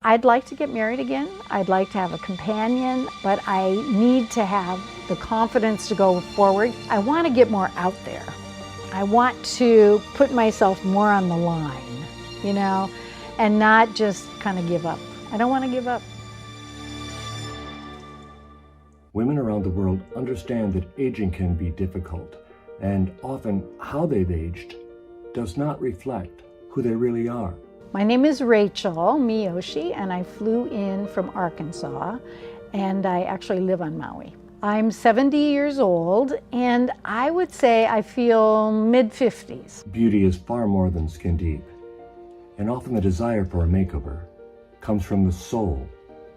I'd like to get married again. I'd like to have a companion, but I need to have the confidence to go forward. I want to get more out there. I want to put myself more on the line, you know, and not just kind of give up. I don't want to give up. Women around the world understand that aging can be difficult, and often how they've aged does not reflect who they really are. My name is Rachel Miyoshi, and I flew in from Arkansas, and I actually live on Maui. I'm 70 years old, and I would say I feel mid-50s. Beauty is far more than skin deep, and often the desire for a makeover comes from the soul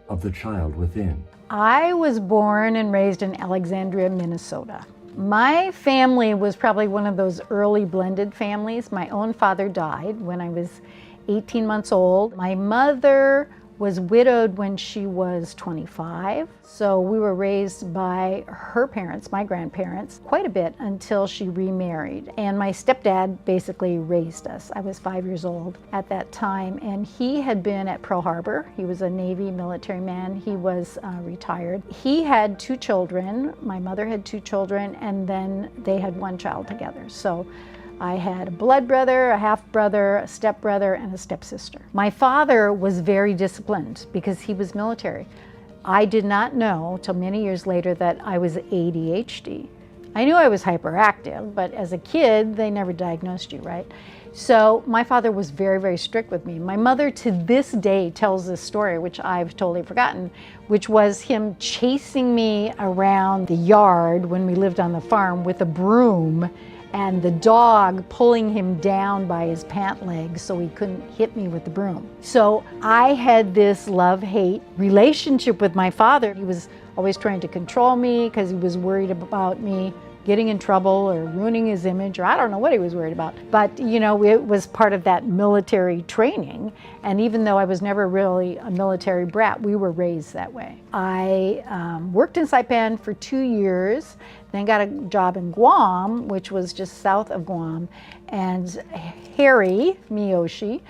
of the child within. I was born and raised in Alexandria, Minnesota. My family was probably one of those early blended families. My own father died when I was 18 months old. My mother was widowed when she was 25. So we were raised by her parents, my grandparents, quite a bit until she remarried. And my stepdad basically raised us. I was 5 years old at that time, and he had been at Pearl Harbor. He was a Navy military man. He was retired. He had 2 children. My mother had 2 children, and then they had 1 child together. So I had a blood brother, a half brother, a step brother, and a stepsister. My father was very disciplined because he was military. I did not know till many years later that I was ADHD. I knew I was hyperactive, but as a kid, they never diagnosed you, right? So my father was very, very strict with me. My mother to this day tells this story, which I've totally forgotten, which was him chasing me around the yard when we lived on the farm with a broom, and the dog pulling him down by his pant legs so he couldn't hit me with the broom. So I had this love-hate relationship with my father. He was always trying to control me because he was worried about me getting in trouble or ruining his image, or I don't know what he was worried about. But you know, it was part of that military training. And even though I was never really a military brat, we were raised that way. I worked in Saipan for 2 years, then got a job in Guam, which was just south of Guam. And Harry Miyoshi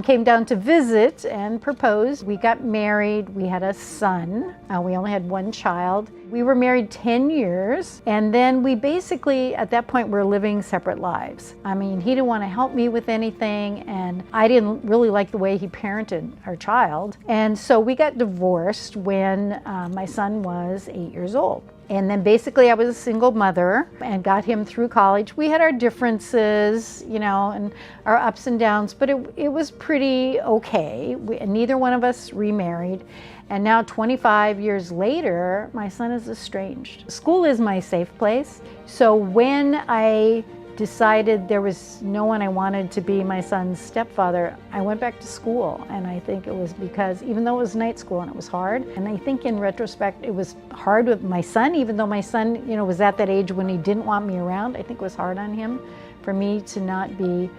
came down to visit and proposed. We got married, we had a son. We only had 1 child. We were married 10 years, and then we basically, at that point, were living separate lives. I mean, he didn't want to help me with anything, and I didn't really like the way he parented our child. And so we got divorced when my son was 8 years old. And then basically I was a single mother and got him through college. We had our differences, you know, and our ups and downs, but it was pretty okay. Neither one of us remarried. And now 25 years later, my son is estranged. School is my safe place. So when I decided there was no one I wanted to be my son's stepfather, I went back to school. And I think it was because, even though it was night school and it was hard, and I think in retrospect it was hard with my son, even though my son, you know, was at that age when he didn't want me around. I think it was hard on him for me to not be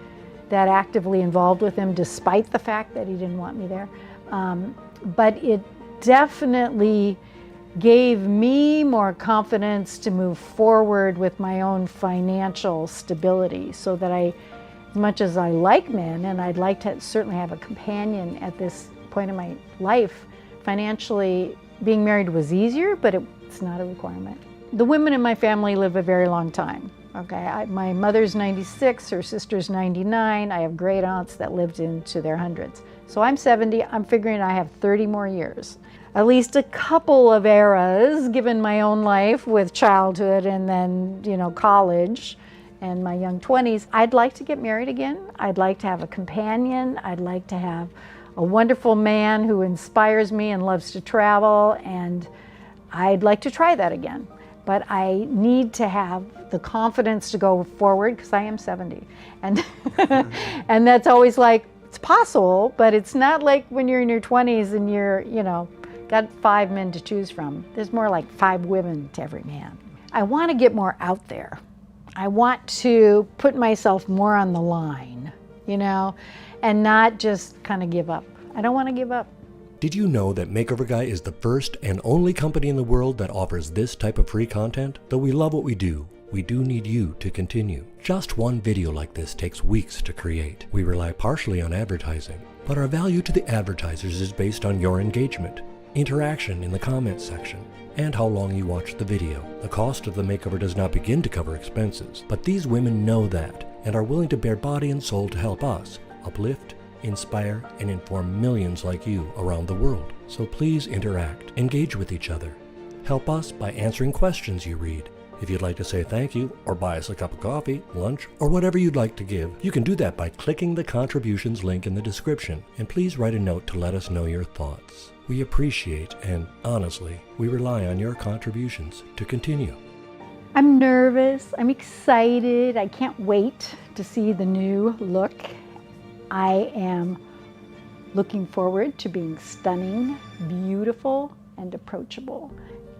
that actively involved with him, despite the fact that he didn't want me there. But it definitely gave me more confidence to move forward with my own financial stability, so that as much as I like men, and I'd like to certainly have a companion at this point in my life, financially being married was easier, but it's not a requirement. The women in my family live a very long time. Okay, my mother's 96, her sister's 99. I have great aunts that lived into their hundreds. So I'm 70, I'm figuring I have 30 more years. At least a couple of eras, given my own life with childhood and then, you know, college and my young 20s. I'd like to get married again. I'd like to have a companion. I'd like to have a wonderful man who inspires me and loves to travel, and I'd like to try that again. But I need to have the confidence to go forward because I am 70. And, and that's always like, it's possible, but it's not like when you're in your 20s and you're, you know, got 5 men to choose from. There's more like 5 women to every man. I want to get more out there. I want to put myself more on the line, you know, and not just kind of give up. I don't want to give up. Did you know that Makeover Guy is the first and only company in the world that offers this type of free content? Though we love what we do, we do need you to continue. Just one video like this takes weeks to create. We rely partially on advertising, but our value to the advertisers is based on your engagement, interaction in the comments section, and how long you watch the video. The cost of the makeover does not begin to cover expenses, but these women know that and are willing to bare body and soul to help us uplift, inspire, and inform millions like you around the world. So please interact, engage with each other. Help us by answering questions you read. If you'd like to say thank you or buy us a cup of coffee, lunch, or whatever you'd like to give, you can do that by clicking the contributions link in the description, and please write a note to let us know your thoughts. We appreciate and, honestly, we rely on your contributions to continue. I'm nervous, I'm excited, I can't wait to see the new look. I am looking forward to being stunning, beautiful, and approachable.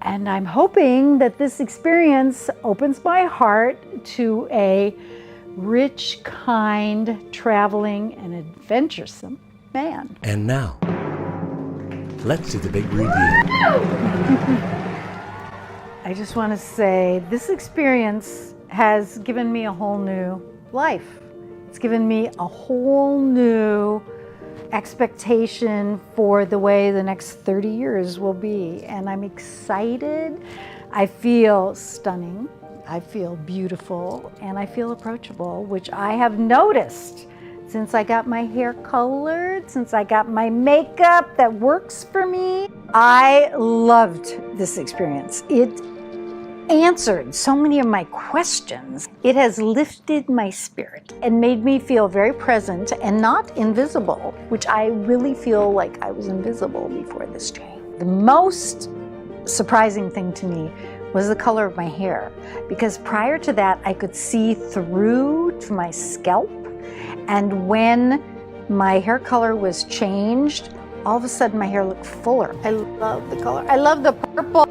And I'm hoping that this experience opens my heart to a rich, kind, traveling, and adventuresome man. And now, let's see the big reveal. I just want to say this experience has given me a whole new life. It's given me a whole new expectation for the way the next 30 years will be. And I'm excited. I feel stunning. I feel beautiful. And I feel approachable, which I have noticed since I got my hair colored, since I got my makeup that works for me. I loved this experience. It answered so many of my questions. It has lifted my spirit and made me feel very present and not invisible, which I really feel like I was invisible before this training. The most surprising thing to me was the color of my hair, because prior to that I could see through to my scalp, and when my hair color was changed, all of a sudden my hair looked fuller. I love the color. I love the purple.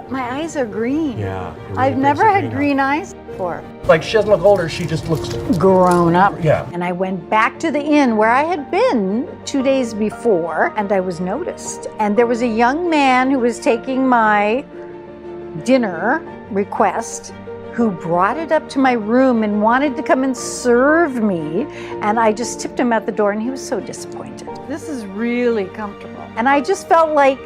My eyes are green. Yeah. Really I've never had green eyes before. Like, she doesn't look older, she just looks grown up. Yeah. And I went back to the inn where I had been 2 days before, and I was noticed. And there was a young man who was taking my dinner request, who brought it up to my room and wanted to come and serve me. And I just tipped him at the door, and he was so disappointed. This is really comfortable. And I just felt like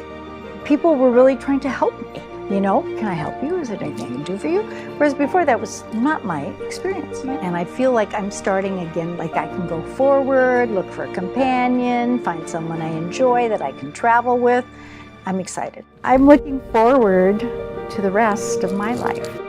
people were really trying to help me. You know, can I help you? Is there anything I can do for you? Whereas before, that was not my experience. And I feel like I'm starting again, like I can go forward, look for a companion, find someone I enjoy that I can travel with. I'm excited. I'm looking forward to the rest of my life.